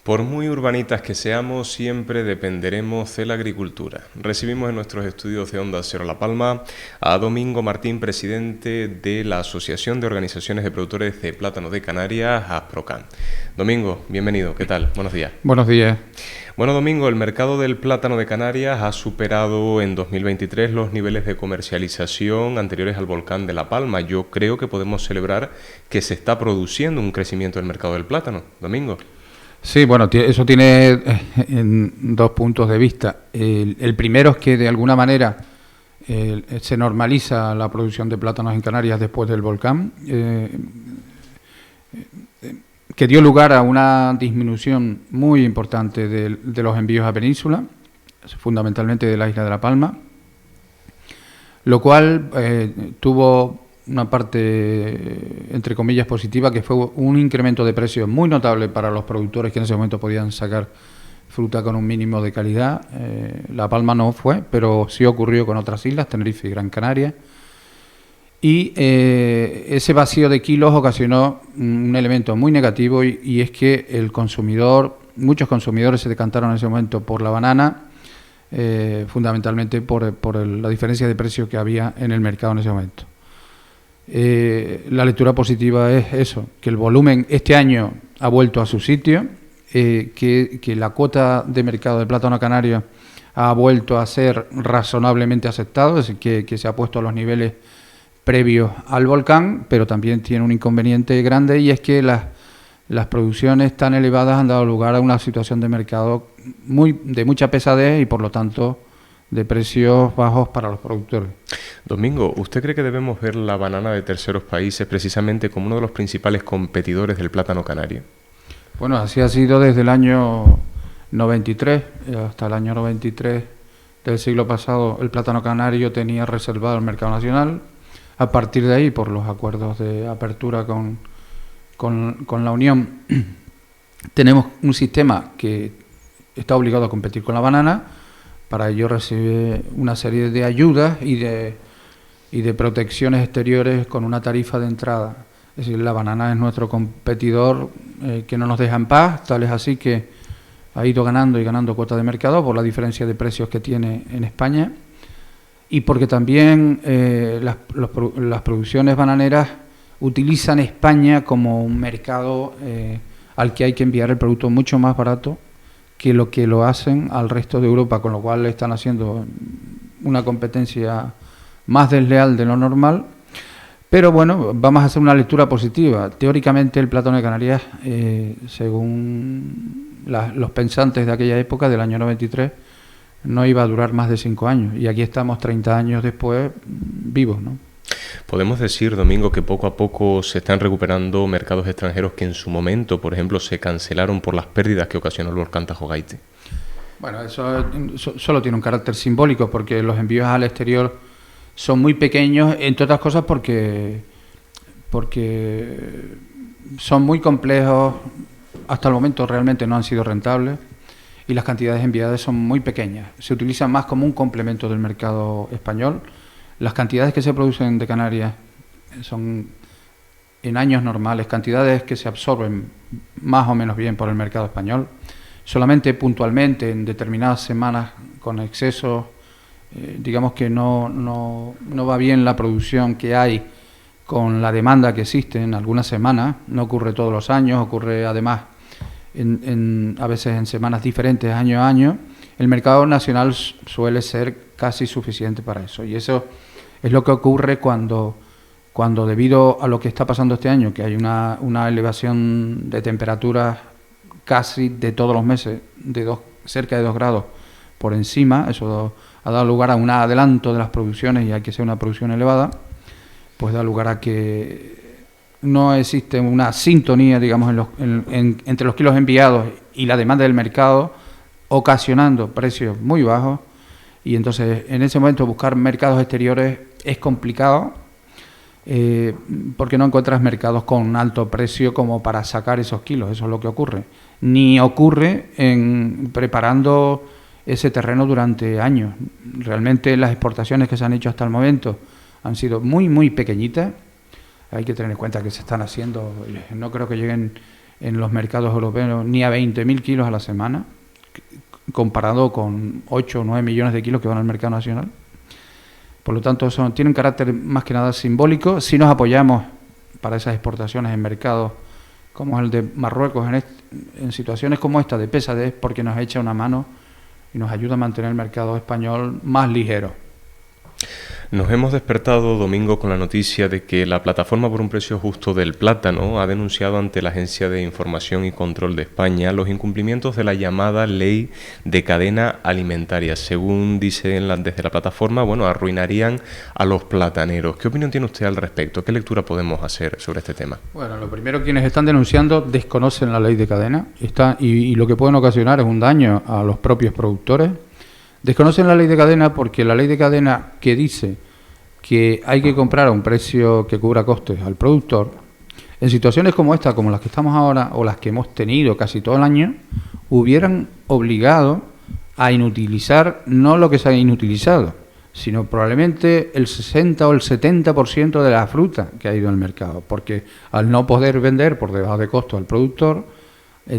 Por muy urbanitas que seamos, siempre dependeremos de la agricultura. Recibimos en nuestros estudios de Onda Cero La Palma a Domingo Martín, presidente de la Asociación de Organizaciones de Productores de Plátano de Canarias, ASPROCAN. Domingo, bienvenido, ¿qué tal? Buenos días. Buenos días. Bueno, Domingo, el mercado del plátano de Canarias ha superado en 2023 los niveles de comercialización anteriores al volcán de La Palma. Yo creo que podemos celebrar que se está produciendo un crecimiento del mercado del plátano. Domingo. Sí, bueno, eso tiene dos puntos de vista. El primero es que de alguna manera se normaliza la producción de plátanos en Canarias después del volcán, que dio lugar a una disminución muy importante de los envíos a península, fundamentalmente de la isla de La Palma, lo cual tuvo una parte, entre comillas, positiva, que fue un incremento de precios muy notable para los productores que en ese momento podían sacar fruta con un mínimo de calidad. La Palma no fue, pero sí ocurrió con otras islas, Tenerife y Gran Canaria. Y ese vacío de kilos ocasionó un elemento muy negativo y es que el consumidor, muchos consumidores se decantaron en ese momento por la banana, fundamentalmente por la diferencia de precio que había en el mercado en ese momento. La lectura positiva es eso, que el volumen este año ha vuelto a su sitio, que la cuota de mercado de plátano canario ha vuelto a ser razonablemente aceptado, es decir, que se ha puesto a los niveles previos al volcán, pero también tiene un inconveniente grande y es que las producciones tan elevadas han dado lugar a una situación de mercado de mucha pesadez y por lo tanto de precios bajos para los productores. Domingo, ¿usted cree que debemos ver la banana de terceros países precisamente como uno de los principales competidores del plátano canario? Bueno, así ha sido desde el año 93, hasta el año 93 del siglo pasado, el plátano canario tenía reservado el mercado nacional. A partir de ahí, por los acuerdos de apertura con la Unión, tenemos un sistema que está obligado a competir con la banana. Para ello recibe una serie de ayudas y de protecciones exteriores con una tarifa de entrada. Es decir, la banana es nuestro competidor que no nos deja en paz, tal es así que ha ido ganando y ganando cuota de mercado por la diferencia de precios que tiene en España y porque también las producciones bananeras utilizan España como un mercado al que hay que enviar el producto mucho más barato que lo hacen al resto de Europa, con lo cual están haciendo una competencia más desleal de lo normal. Pero bueno, vamos a hacer una lectura positiva. Teóricamente el plátano de Canarias, según los pensantes de aquella época, del año 93, no iba a durar más de 5 años. Y aquí estamos 30 años después, vivos, ¿no? Podemos decir, Domingo, que poco a poco se están recuperando mercados extranjeros que en su momento, por ejemplo, se cancelaron por las pérdidas que ocasionó el volcán Tajo Gaite. Bueno, eso solo tiene un carácter simbólico porque los envíos al exterior son muy pequeños, entre otras cosas porque son muy complejos, hasta el momento realmente no han sido rentables y las cantidades enviadas son muy pequeñas. Se utilizan más como un complemento del mercado español. Las cantidades que se producen de Canarias son, en años normales, cantidades que se absorben más o menos bien por el mercado español. Solamente puntualmente, en determinadas semanas con excesos, digamos que no va bien la producción que hay con la demanda que existe en algunas semanas. No ocurre todos los años, ocurre además a veces en semanas diferentes año a año. El mercado nacional suele ser casi suficiente para eso y eso es lo que ocurre cuando debido a lo que está pasando este año, que hay una elevación de temperaturas casi de todos los meses, cerca de 2 grados por encima, eso ha dado lugar a un adelanto de las producciones y hay que ser una producción elevada, pues da lugar a que no existe una sintonía, digamos, entre los kilos enviados y la demanda del mercado, ocasionando precios muy bajos. Y entonces, en ese momento, buscar mercados exteriores es complicado porque no encuentras mercados con alto precio como para sacar esos kilos. Eso es lo que ocurre. Ni ocurre preparando ese terreno durante años. Realmente las exportaciones que se han hecho hasta el momento han sido muy, muy pequeñitas. Hay que tener en cuenta que se están haciendo, no creo que lleguen en los mercados europeos ni a 20.000 kilos a la semana, comparado con 8 o 9 millones de kilos que van al mercado nacional. Por lo tanto, tiene un carácter más que nada simbólico. Si nos apoyamos para esas exportaciones en mercados como el de Marruecos, en situaciones como esta de pesadez, porque nos echa una mano y nos ayuda a mantener el mercado español más ligero. Nos hemos despertado, Domingo, con la noticia de que la Plataforma por un Precio Justo del Plátano ha denunciado ante la Agencia de Información y Control de España los incumplimientos de la llamada Ley de Cadena Alimentaria. Según dicen desde la plataforma, arruinarían a los plataneros. ¿Qué opinión tiene usted al respecto? ¿Qué lectura podemos hacer sobre este tema? Bueno, lo primero, quienes están denunciando desconocen la Ley de Cadena y lo que pueden ocasionar es un daño a los propios productores. Desconocen la Ley de Cadena porque la Ley de Cadena, que dice que hay que comprar a un precio que cubra costes al productor, en situaciones como esta, como las que estamos ahora o las que hemos tenido casi todo el año, hubieran obligado a inutilizar no lo que se ha inutilizado, sino probablemente el 60 o el 70% de la fruta que ha ido al mercado, porque al no poder vender por debajo de costo al productor,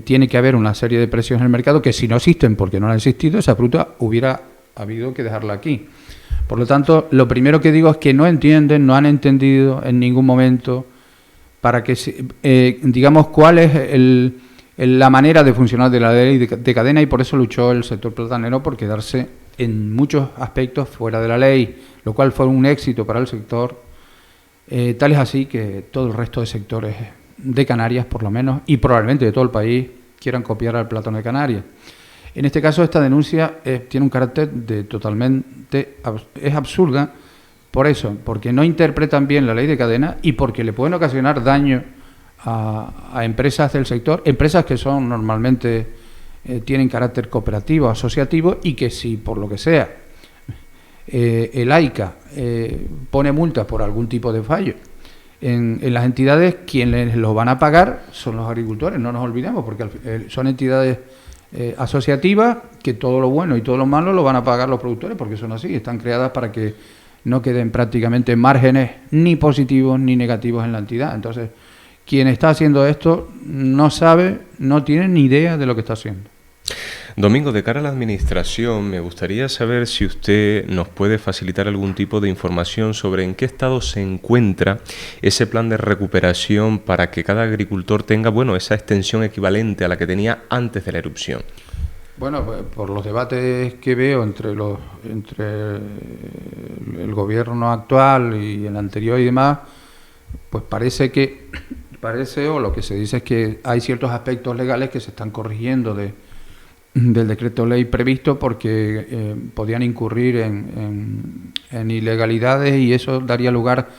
tiene que haber una serie de precios en el mercado que, si no existen porque no han existido, esa fruta hubiera habido que dejarla aquí. Por lo tanto, lo primero que digo es que no han entendido en ningún momento para que digamos cuál es la manera de funcionar de la ley de cadena, y por eso luchó el sector platanero por quedarse en muchos aspectos fuera de la ley, lo cual fue un éxito para el sector, tal es así que todo el resto de sectores de Canarias, por lo menos, y probablemente de todo el país, quieran copiar al plátano de Canarias. En este caso, esta denuncia tiene un carácter es absurda, por eso, porque no interpretan bien la ley de cadena y porque le pueden ocasionar daño a empresas del sector, empresas que son normalmente tienen carácter cooperativo, asociativo, y que si por lo que sea el AICA pone multas por algún tipo de fallo en las entidades, quienes lo van a pagar son los agricultores, no nos olvidemos, porque son entidades asociativas que todo lo bueno y todo lo malo lo van a pagar los productores, porque son así, están creadas para que no queden prácticamente márgenes ni positivos ni negativos en la entidad. Entonces, quien está haciendo esto no sabe, no tiene ni idea de lo que está haciendo. Domingo, de cara a la Administración, me gustaría saber si usted nos puede facilitar algún tipo de información sobre en qué estado se encuentra ese plan de recuperación para que cada agricultor tenga, esa extensión equivalente a la que tenía antes de la erupción. Bueno, por los debates que veo entre el gobierno actual y el anterior y demás, pues parece o lo que se dice es que hay ciertos aspectos legales que se están corrigiendo del decreto ley previsto, porque podían incurrir en ilegalidades, y eso daría lugar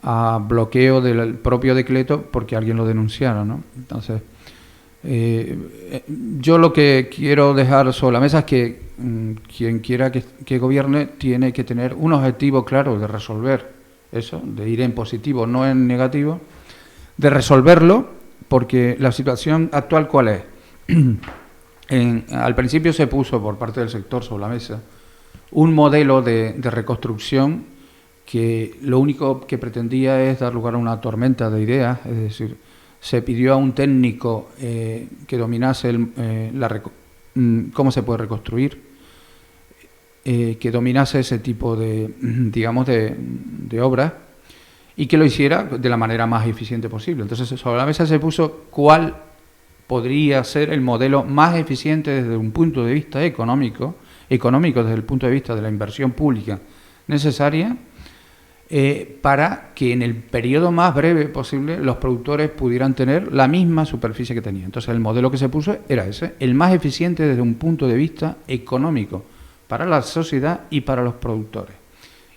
a bloqueo del propio decreto porque alguien lo denunciara, ¿no? Entonces, yo lo que quiero dejar sobre la mesa es que quien quiera que gobierne tiene que tener un objetivo claro de resolver eso, de ir en positivo, no en negativo, de resolverlo, porque la situación actual, ¿cuál es? Al principio se puso por parte del sector sobre la mesa un modelo de reconstrucción que lo único que pretendía es dar lugar a una tormenta de ideas, es decir, se pidió a un técnico que dominase cómo se puede reconstruir, que dominase ese tipo de obras y que lo hiciera de la manera más eficiente posible. Entonces, sobre la mesa se puso cuál podría ser el modelo más eficiente desde un punto de vista económico desde el punto de vista de la inversión pública necesaria, para que en el periodo más breve posible los productores pudieran tener la misma superficie que tenían. Entonces, el modelo que se puso era ese, el más eficiente desde un punto de vista económico para la sociedad y para los productores.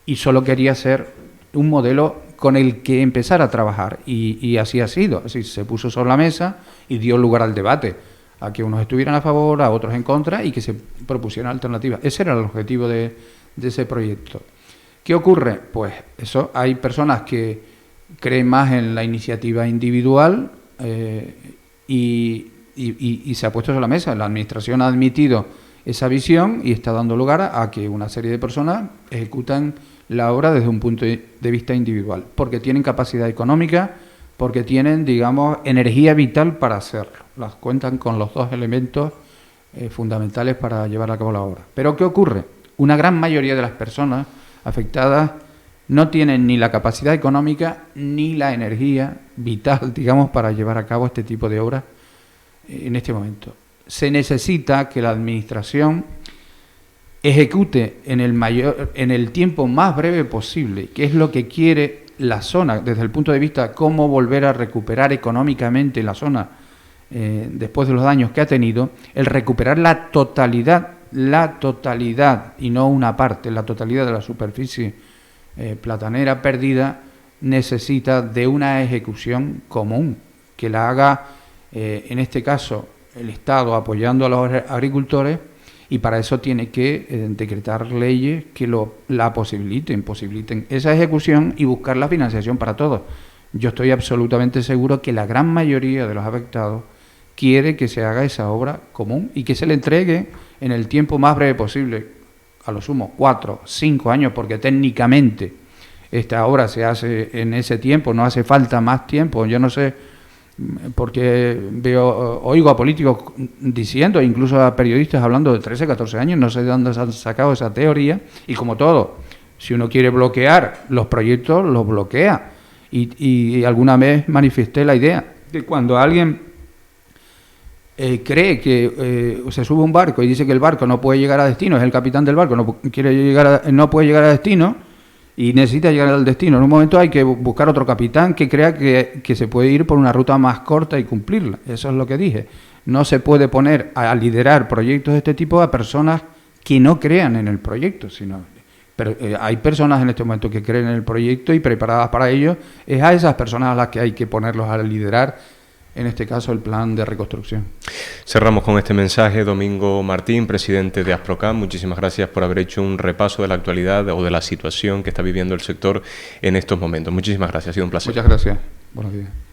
Y solo quería ser un modelo con el que empezar a trabajar, y así ha sido. Así se puso sobre la mesa y dio lugar al debate, a que unos estuvieran a favor, a otros en contra, y que se propusieran alternativas. Ese era el objetivo de ese proyecto. ¿Qué ocurre? Pues eso, hay personas que creen más en la iniciativa individual y se ha puesto sobre la mesa. La Administración ha admitido esa visión y está dando lugar a que una serie de personas ejecutan la obra desde un punto de vista individual, porque tienen capacidad económica porque tienen, digamos, energía vital para hacerlo. Las cuentan con los dos elementos fundamentales para llevar a cabo la obra. Pero ¿qué ocurre? Una gran mayoría de las personas afectadas no tienen ni la capacidad económica ni la energía vital, digamos, para llevar a cabo este tipo de obras en este momento. Se necesita que la Administración ejecute en el tiempo más breve posible, que es lo que quiere la zona, desde el punto de vista cómo volver a recuperar económicamente la zona después de los daños que ha tenido, el recuperar la totalidad, y no una parte, la totalidad de la superficie platanera perdida, necesita de una ejecución común, que la haga, en este caso, el Estado apoyando a los agricultores, y para eso tiene que decretar leyes que la posibiliten esa ejecución y buscar la financiación para todos. Yo estoy absolutamente seguro que la gran mayoría de los afectados quiere que se haga esa obra común y que se le entregue en el tiempo más breve posible, a lo sumo 4, 5 años, porque técnicamente esta obra se hace en ese tiempo, no hace falta más tiempo. Yo no sé, porque oigo a políticos diciendo, incluso a periodistas hablando de 13, 14 años, no sé de dónde se han sacado esa teoría, y como todo, si uno quiere bloquear los proyectos, los bloquea. Y alguna vez manifesté la idea de cuando alguien cree que se sube a un barco y dice que el barco no puede llegar a destino, es el capitán del barco, no puede llegar a destino y necesita llegar al destino. En un momento hay que buscar otro capitán que crea que se puede ir por una ruta más corta y cumplirla. Eso es lo que dije. No se puede poner a liderar proyectos de este tipo a personas que no crean en el proyecto, pero hay personas en este momento que creen en el proyecto y preparadas para ello. Es a esas personas a las que hay que ponerlos a liderar, en este caso, el plan de reconstrucción. Cerramos con este mensaje. Domingo Martín, presidente de Asprocam, muchísimas gracias por haber hecho un repaso de la actualidad o de la situación que está viviendo el sector en estos momentos. Muchísimas gracias, ha sido un placer. Muchas gracias. Buenos días.